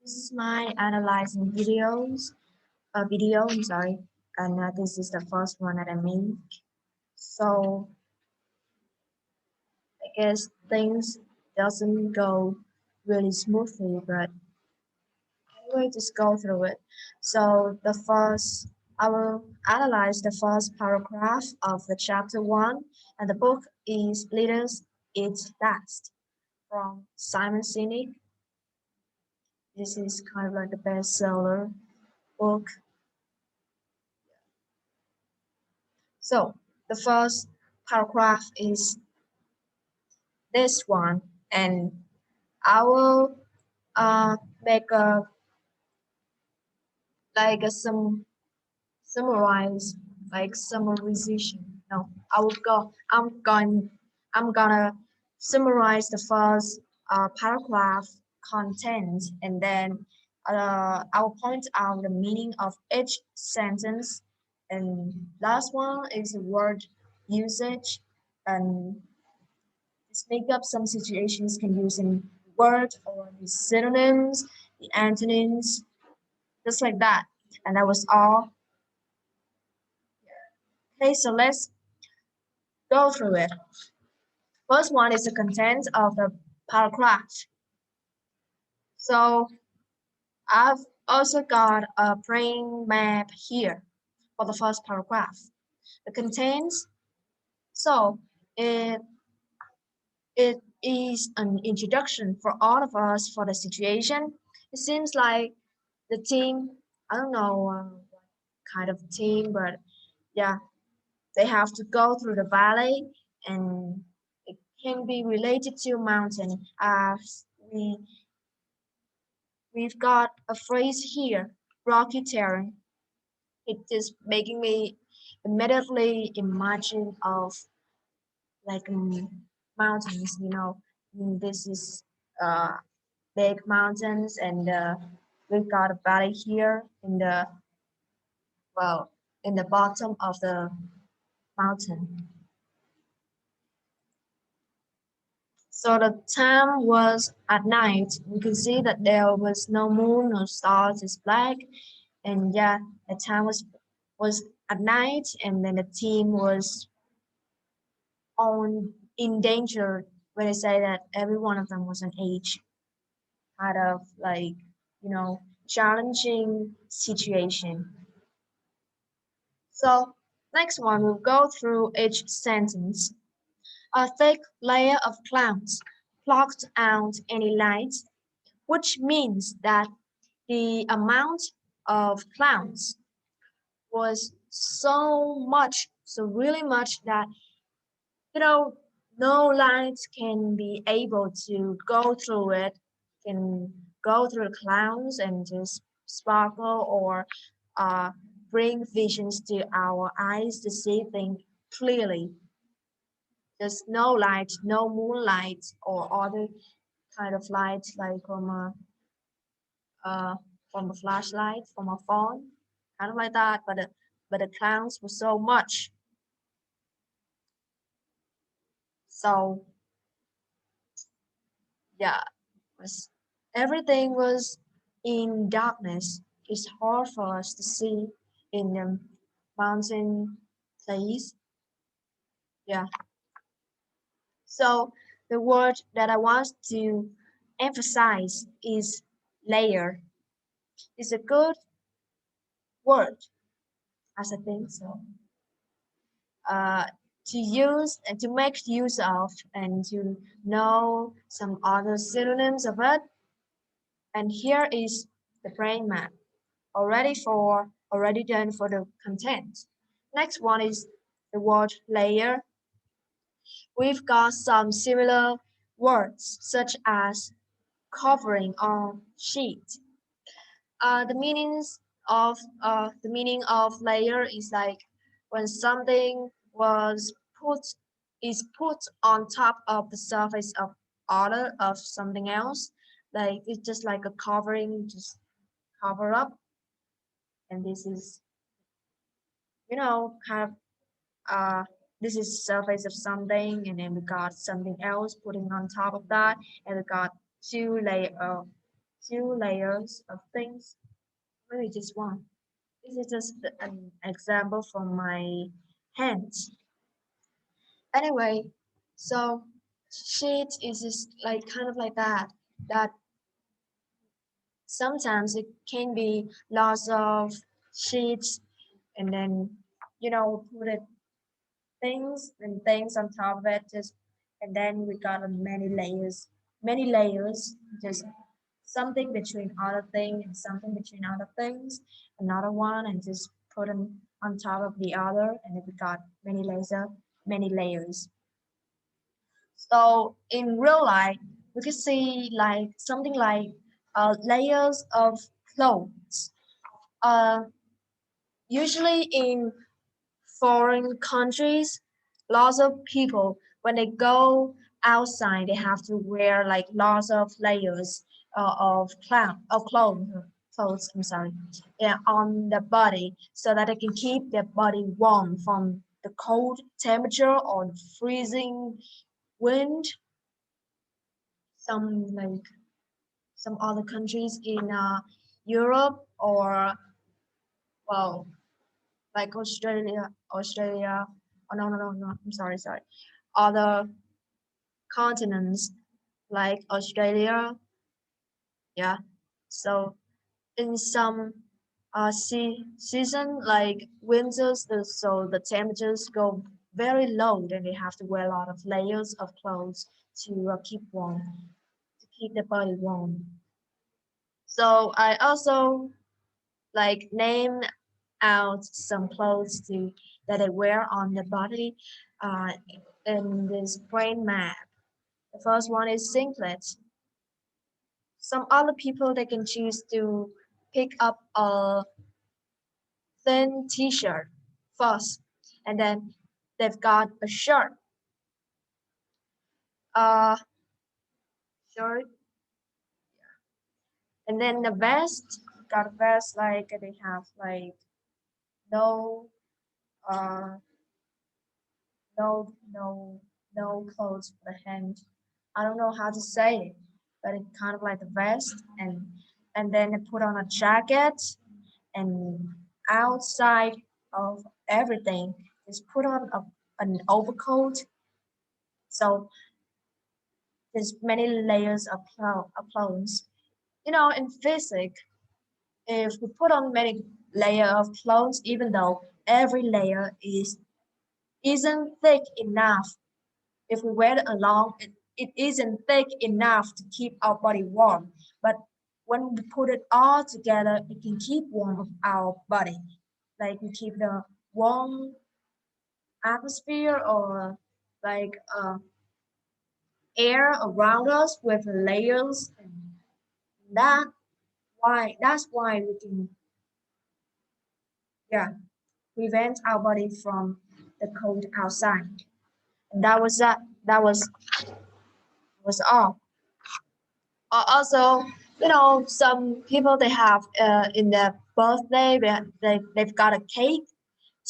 This is my analyzing video, I'm sorry, and this is the first one that I made. So I guess things doesn't go really smoothly, but anyway, just go through it. So I will analyze the first paragraph of the chapter one, and the book is Leaders Eat Last from Simon Sinek. This is kind of like a bestseller book. So the first paragraph is this one, and I will uh, make a like a summarize like summarization. No, I will go. I'm gonna summarize the first paragraph content, and then I will point out the meaning of each sentence. And last one is the word usage, and just make up some situations can use in word or the synonyms, the antonyms, just like that. And that was all. Okay, so let's go through it. First one is the content of the paragraph. So I've also got a brain map here for the first paragraph. The contents, so it it is an introduction for all of us for the situation. It seems like the team, I don't know what kind of team, but yeah, they have to go through the valley, and it can be related to mountain. We we've got a phrase here, rocky terrain. It is making me immediately imagine of like mountains. This is uh big mountains, and we've got a valley here in the well in the bottom of the mountain. So the time was at night. We could see that there was no moon, no stars, it's black. And yeah, the time was at night, and then the team was on in danger when I say that every one of them was an age, kind of like, challenging situation. So next one, we'll go through each sentence. A thick layer of clouds blocked out any light, which means that the amount of clouds was so really much that, you know, no light can be able to go through it, can go through the clouds and just sparkle or uh, bring visions to our eyes to see things clearly. There's no light, no moonlight or other kind of light like uh, from a flashlight, from a phone, kind of like that. But the clouds were so much. So yeah, was everything was in darkness. It's hard for us to see in the mountain place. Yeah. So the word that I want to emphasize is layer. It's a good word, as I think so. Uh, to use and to make use of and to know some other synonyms of it. And here is the brain map already done for the content. Next one is the word layer. We've got some similar words such as covering or sheet. The meaning of layer is like when something was put put on top of the surface of something else. Like it's just like a covering, just cover up. And this is, kind of this is surface of something, and then we got something else putting on top of that, and we got two layer. two layers of things, maybe just one. This is just an example from my hands. Anyway, so sheet is just like kind of like that. That sometimes it can be lots of sheets, and then put it things and things on top of it, just and then we got many layers, just something between other thing and something between other things, another one, and just put them on top of the other, and then we got many layers. So in real life, we could see like something like layers of clothes. Uh, Usually in foreign countries, lots of people when they go outside, they have to wear like lots of layers of clothes. I'm sorry, yeah, on the body so that they can keep their body warm from the cold temperature or the freezing wind. Some like some other countries in Europe or well like Australia. Oh no. I'm sorry. Other continents like Australia. Yeah. So in some season like winters, so the temperatures go very low, then they have to wear a lot of layers of clothes to keep warm, to keep the body warm. So I also like name out some clothes that I wear on the body uh, in this brain map. The first one is singlet. Some other people they can choose to pick up a thin t-shirt first, and then they've got a uh, shirt, and then the vest. Got a vest like they have like no uh no no no clothes for the hand. I don't know how to say it, but it's kind of like a vest, and then they put on a jacket, and outside of everything is put on an overcoat. So there's many layers of clothes. In physics, if we put on many layer of clothes, even though every layer isn't thick enough, if we wear it along, it isn't thick enough to keep our body warm. But when we put it all together, it can keep warm our body. Like we keep the warm atmosphere or like air around us with layers, and that that's why we can, yeah, prevent our body from the cold outside. And that was all. Also, some people they have in their birthday they've got a cake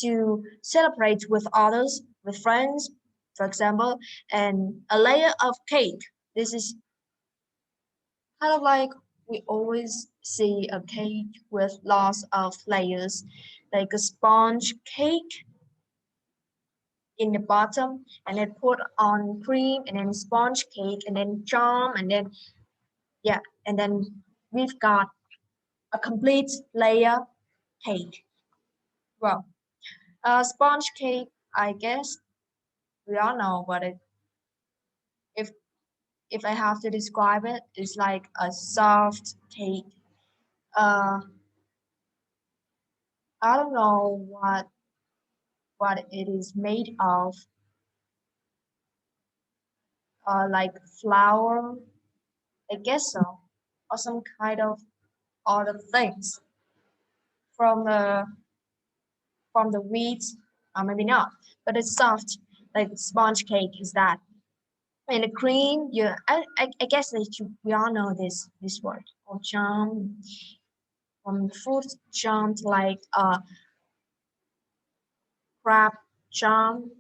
to celebrate with others, with friends, for example, and a layer of cake. This is kind of like we always see a cake with lots of layers, like a sponge cake in the bottom, and then put on cream, and then sponge cake, and then jam, and then yeah, and then we've got a complete layer cake. Well, sponge cake, I guess we all know what it. If if I have to describe it, it's like a soft cake. Uh, I don't know what it is made of, like flour, I guess so, or some kind of other things from the wheat, maybe not, but it's soft, like sponge cake is that. And the cream, yeah, I guess that we all know this word, or jam, from fruit jam to like crab jam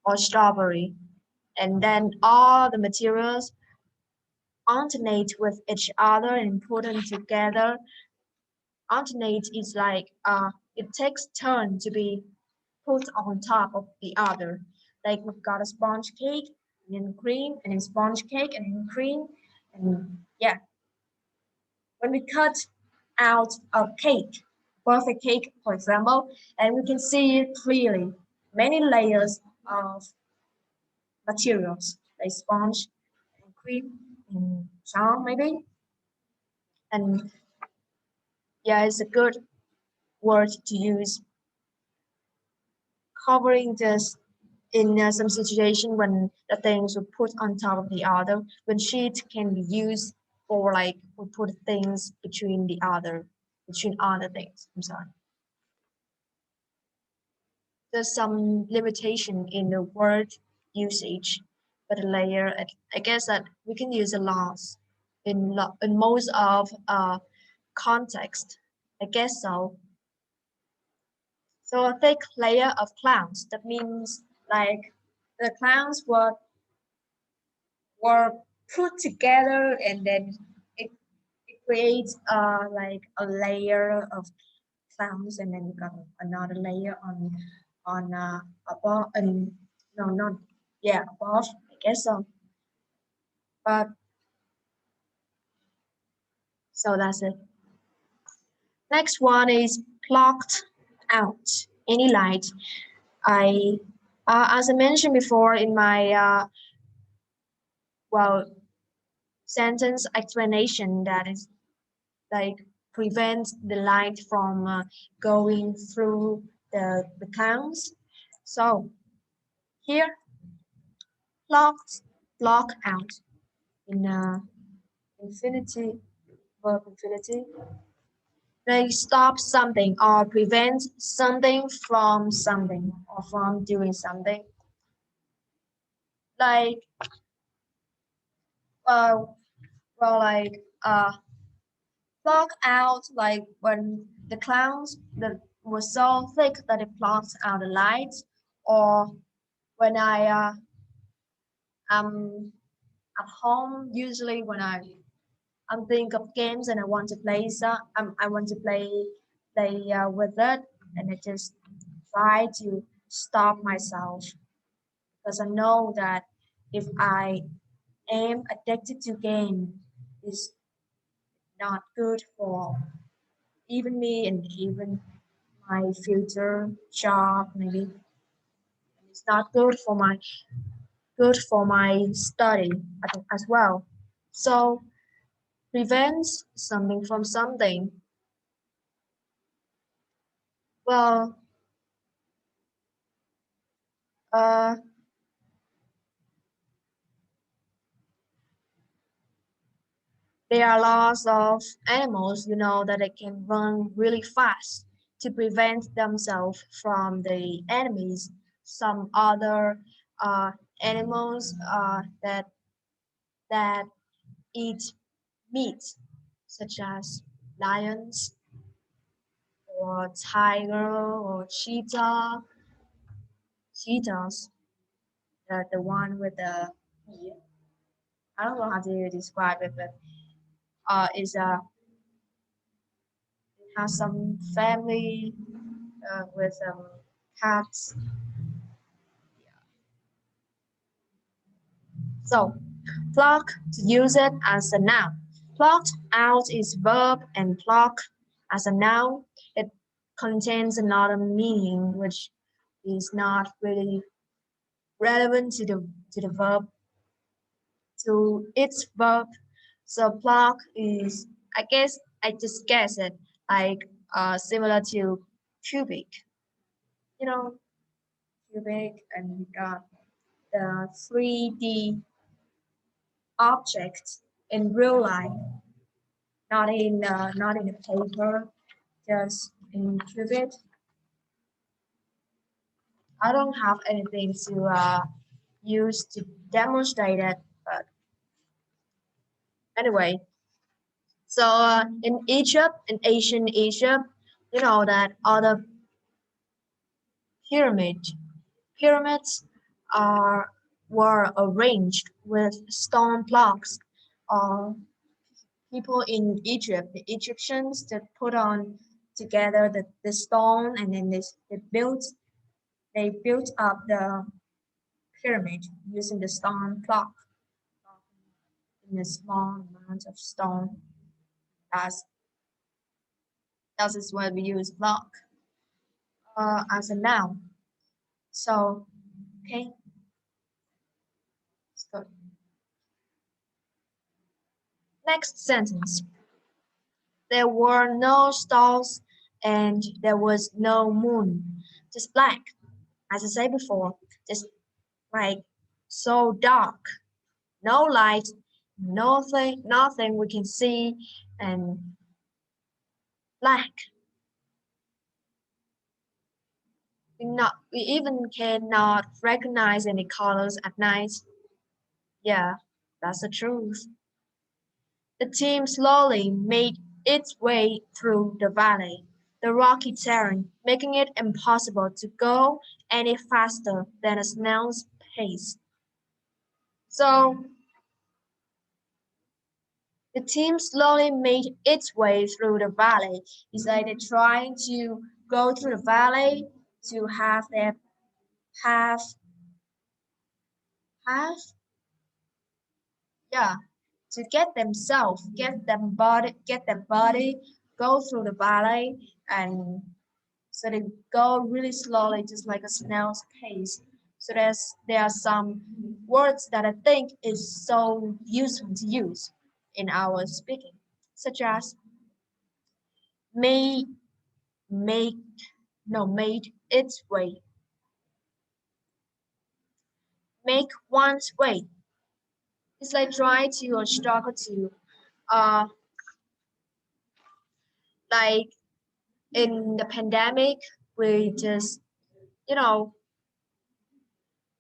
or strawberry, and then all the materials alternate with each other and put them together. Alternate is like it takes turn to be put on top of the other. Like we've got a sponge cake and then cream and then sponge cake and then cream. And yeah, when we cut out a cake, perfect cake, for example, and we can see it clearly, many layers of materials like sponge and cream and charm maybe. And yeah, it's a good word to use covering this in some situation when the things were put on top of the other, when sheet can be used for like we put things between other things. I'm sorry. There's some limitation in the word usage, but a layer, I guess that we can use a lot in most of context. I guess so. So a thick layer of clouds. That means like the clouds were put together and then it, it creates like a layer of clouds and then you got another layer on above and no not yeah above I guess so. But so that's it. Next one is blocked out any light. I as I mentioned before in my well sentence explanation that is like prevent the light from going through the clouds. So here blocked block out in infinity verb infinity. They stop something or prevent something from something or from doing something. Like uh like block out like when the clouds that were so thick that it blocks out the light, or when I'm at home usually when I'm think of games and I want to play I want to play with it and I just try to stop myself because I know that if I am addicted to game is not good for even me and even my future job maybe. It's not good for my study as well. So prevents something from something. Well, uh, there are lots of animals, you know, that they can run really fast to prevent themselves from the enemies. Some other uh, animals that eat meat, such as lions or tiger or cheetahs, the one with the I don't know how to describe it, but is it has some family with cats. So pluck to use it as a noun. Plucked out is verb and pluck as a noun. It contains another meaning which is not really relevant to the verb to its verb. So pluck is I guess I just guess it like similar to cubic. You know, cubic and we got the 3D object in real life, not in a paper, just in cubic. I don't have anything to use to demonstrate it, but anyway. So in Egypt, in ancient Egypt, you know that other pyramid pyramids are were arranged with stone blocks or people in Egypt, the Egyptians that put on together the stone and then they built up the pyramid using the stone block in a small amount of stone. That's that is why we use block as a noun. So okay, let's go. Next sentence. There were no stars and there was no moon, just black. As I said before, just like so dark, no light, nothing we can see, and black. We even cannot recognize any colors at night. Yeah, that's the truth. The team slowly made its way through the valley, the rocky terrain, making it impossible to go any faster than a snail's pace. So the team slowly made its way through the valley. It's like they're trying to go through the valley to have their path, path, yeah, to get their body, go through the valley, and so they go really slowly, just like a snail's pace. So there are some words that I think is so useful to use in our speaking, such as may make no made its way, make one's way. It's like try to or struggle to uh like in the pandemic we just you know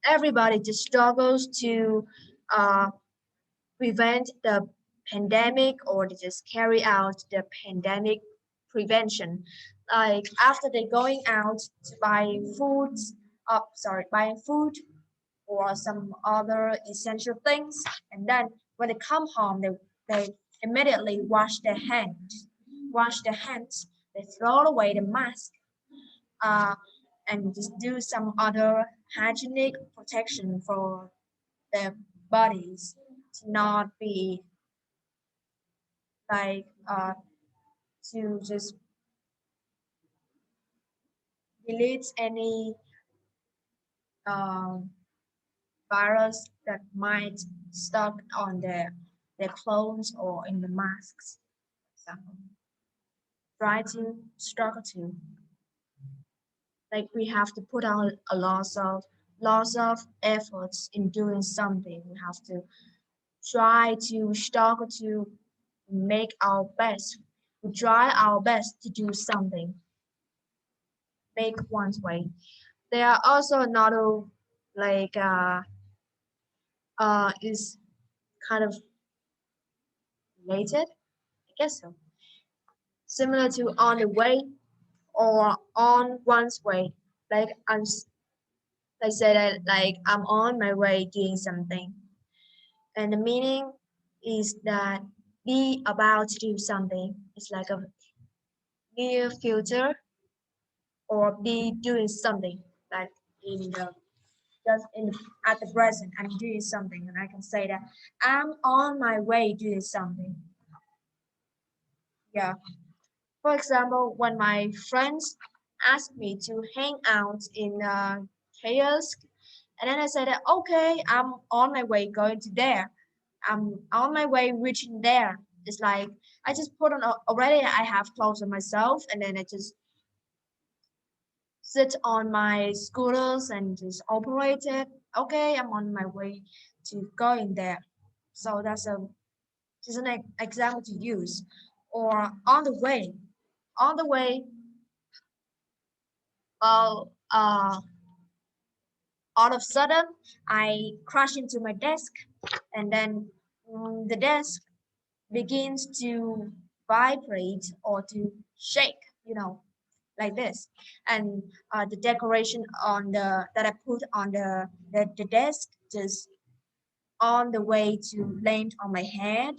everybody just struggles to uh prevent the pandemic or to just carry out the pandemic prevention. Like after they going out to buy foods, buying food or some other essential things, and then when they come home, they immediately wash their hands, they throw away the mask, uh, and just do some other hygienic protection for their bodies to not be like to just delete any um, virus that might stuck on their clothes or in the masks. For example, try to struggle to like we have to put out a lots of efforts in doing something. We have to try to struggle to make our best. We try our best to do something, make one's way. There are also another like is kind of related, I guess so. Similar to on the way or on one's way. Like I said that like I'm on my way doing something. And the meaning is that be about to do something. It's like a near future or be doing something like in the just in at the present I'm doing something and I can say that I'm on my way doing something. Yeah. For example, when my friends asked me to hang out in a kiosk, and then I said, okay, I'm on my way going to there. I'm on my way reaching there. It's like I just put on already. I have clothes on myself, and then I just sit on my scooters and just operate it. Okay, I'm on my way to going there. So that's a just an example to use. Or on the way. On the way, well, all of a sudden, I crash into my desk, and then the desk begins to vibrate or to shake, like this. And the decoration on the that I put on the desk just on the way to land on my head,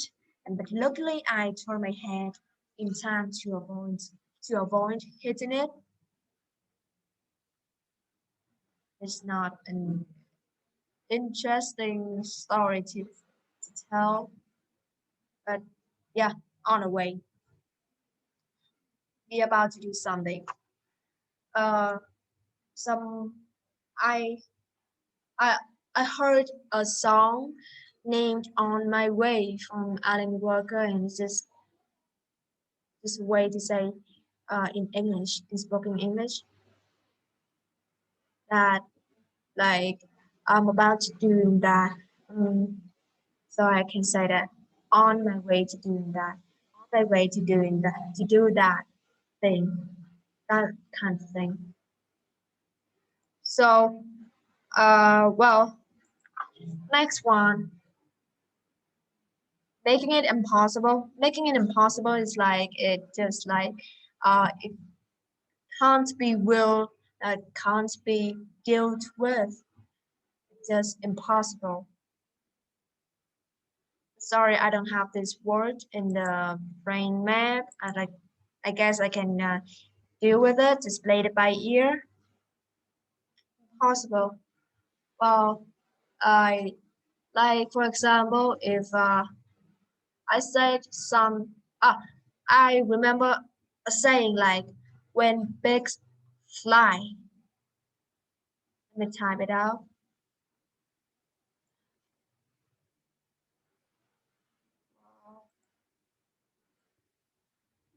and but luckily I turned my head in time to avoid hitting it. It's not an interesting story to tell, but yeah, on the way, be about to do something. Uh, some I I I heard a song named "On My Way" from Alan Walker, and it's just a way to say in English, in spoken English, that like I'm about to do that. Um, so I can say that on my way to doing that, on my way to doing that, to do that thing, that kind of thing. So, well, next one, making it impossible. Making it impossible is like it just like it can't be willed, can't be dealt with. It's just impossible. Sorry, I don't have this word in the brain map. I guess I can deal with it, just play it by ear. Possible. Well, I like for example, if I said I remember a saying like when pigs fly. Let me type it out.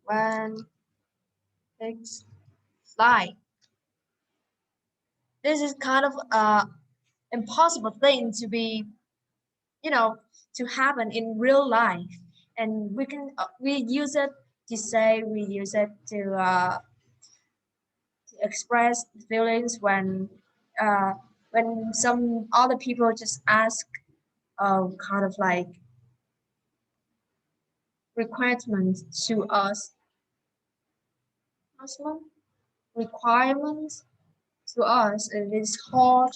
When pigs fly. This is kind of impossible thing to be, you know, to happen in real life, and we use it to say, we use it to express feelings uh, when some other people just ask kind of like requirements to us, Muslim requirements to us, and it's hard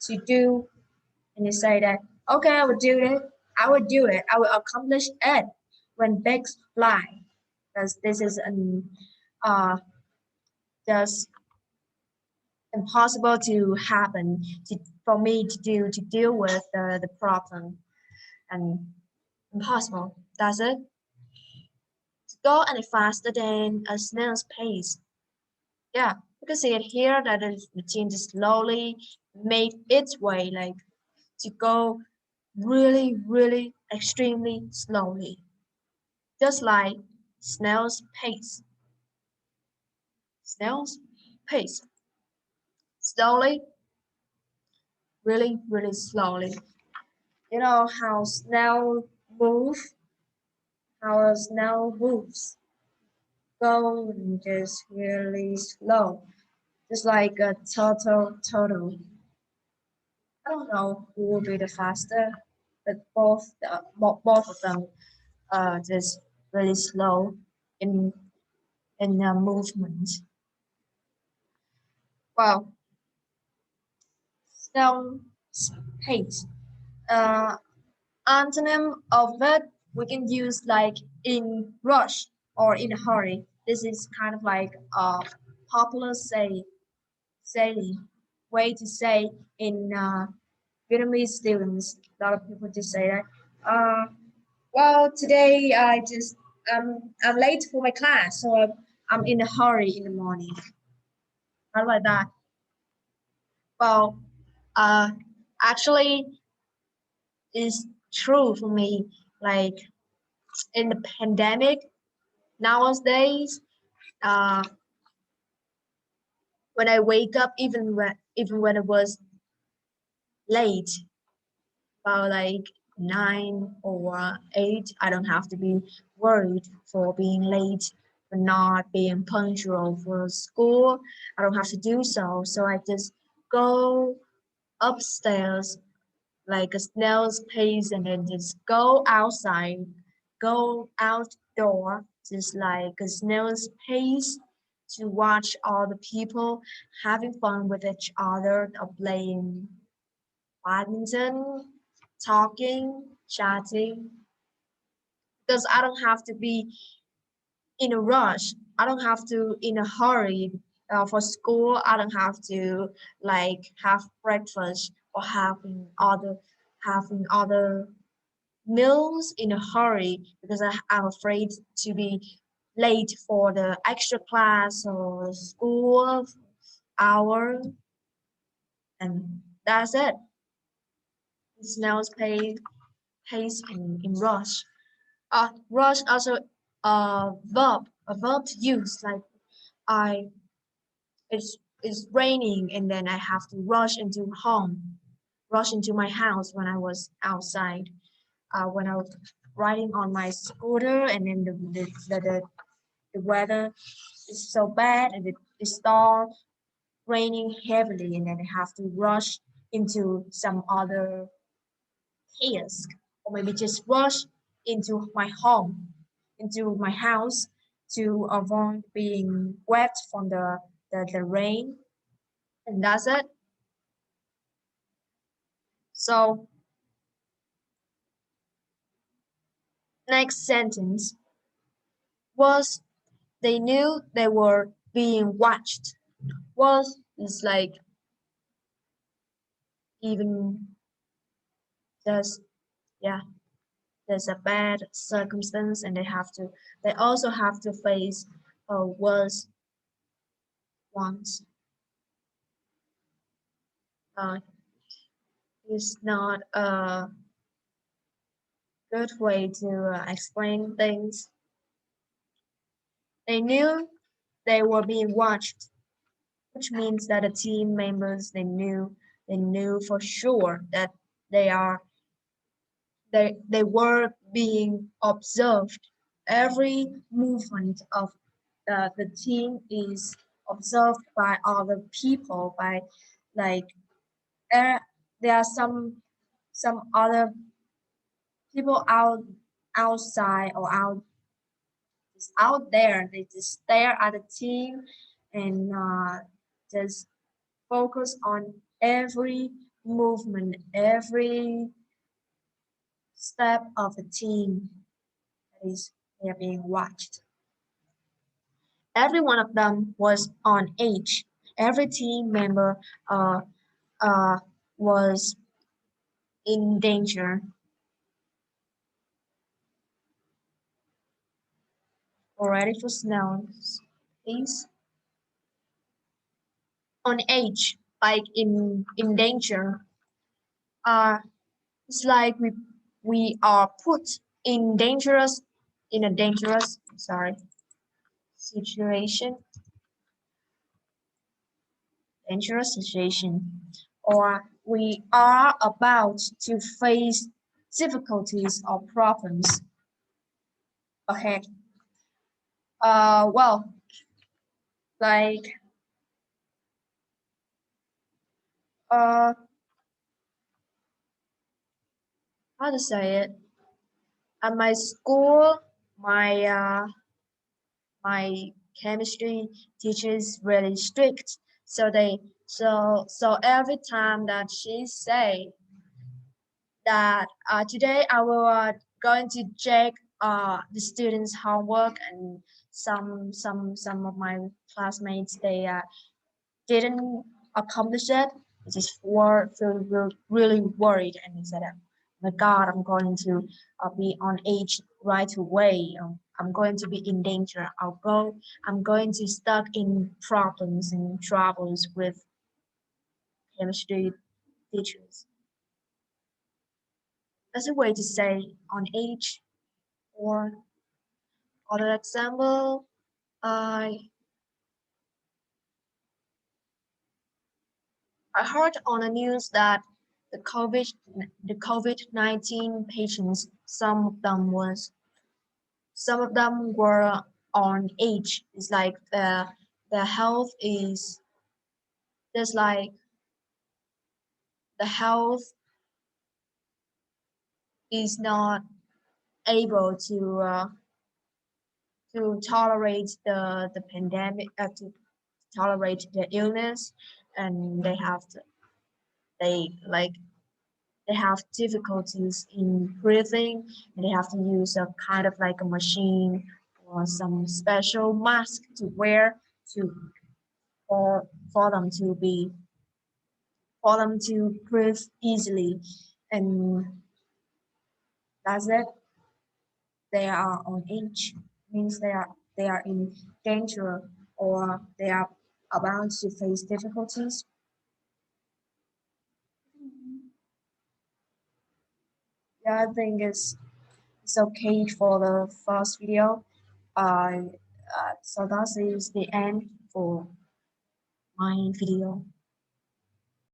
to do, and you say that okay, I will do it, I will do it, I will accomplish it when pigs fly, because this is an just impossible to happen for me to deal with the problem, and impossible. That's it. To go any faster than a snail's pace. Yeah, you can see it here that the machine just slowly made its way, like to go really, really extremely slowly, just like snail's pace. Snail's pace. Slowly, really, really slowly. You know how move, how a snail moves. Go just really slow, just like a turtle. I don't know who will be the faster, but both of them just really slow in their movement. Well, snail pace. Uh, Antonym of it we can use like in rush or in a hurry. This is kind of like a popular saying way to say in Vietnamese students. A lot of people just say that. Well, today I'm late for my class, so I'm in a hurry in the morning. How about that? Well, uh, actually, it's true for me. Like in the pandemic nowadays, uh, when I wake up, even when it was late, about like 9 or 8, I don't have to be worried for being late, for not being punctual for school. I don't have to do so. So I just go upstairs like a snail's pace, and then just go outside, go outdoor, just like a snail's pace, to watch all the people having fun with each other or playing badminton, talking, chatting, because I don't have to be in a rush. I don't have to in a hurry for school. I don't have to like have breakfast or having other meals in a hurry because I'm afraid to be late for the extra class or school hour, and that's it. Snail's pace in rush. Rush also a verb to use like I it's raining and then I have to rush into my house when I was outside. When I was riding on my scooter and then the weather is so bad and it starts raining heavily and then I have to rush into some other kiosk or maybe just rush into my house to avoid being wet from the rain, and that's it. So next sentence was they knew they were being watched. Was is like even there's yeah there's a bad circumstance and they also have to face a worse ones. Uh, it's not a good way to explain things. They knew they were being watched, which means that the team members they knew for sure that they are they were being observed. Every movement of the team is observed by other people by like there there are some other people outside or out there. They just stare at the team and just focus on every movement, every step of the team that is they are being watched. Every one of them was on edge. Every team member uh, uh, was in danger. Already for Snell's please. On edge, like in danger. Uh, it's like we are put in a dangerous situation, dangerous situation, or we are about to face difficulties or problems ahead. Well, like uh, how to say it? At my school, my my chemistry teacher is really strict. So every time that she say that today I will going to check the students' homework and some of my classmates they didn't accomplish it. I just really worried and I said, "My God, I'm going to be on edge right away. I'm going to be in danger. I'm going to stuck in problems and troubles with chemistry teachers." That's a way to say on edge. Or other example, I I heard on the news that the COVID-19 patients, some of them were on age. It's like the health is just like the health is not able to tolerate the pandemic, to tolerate the illness, and they they have difficulties in breathing, and they have to use a kind of like a machine or some special mask to wear to for them to be for them to breathe easily, and that's it. They are on edge, means they are in danger, or they are about to face difficulties. Yeah, I think it's okay for the first video. So that is the end for my video.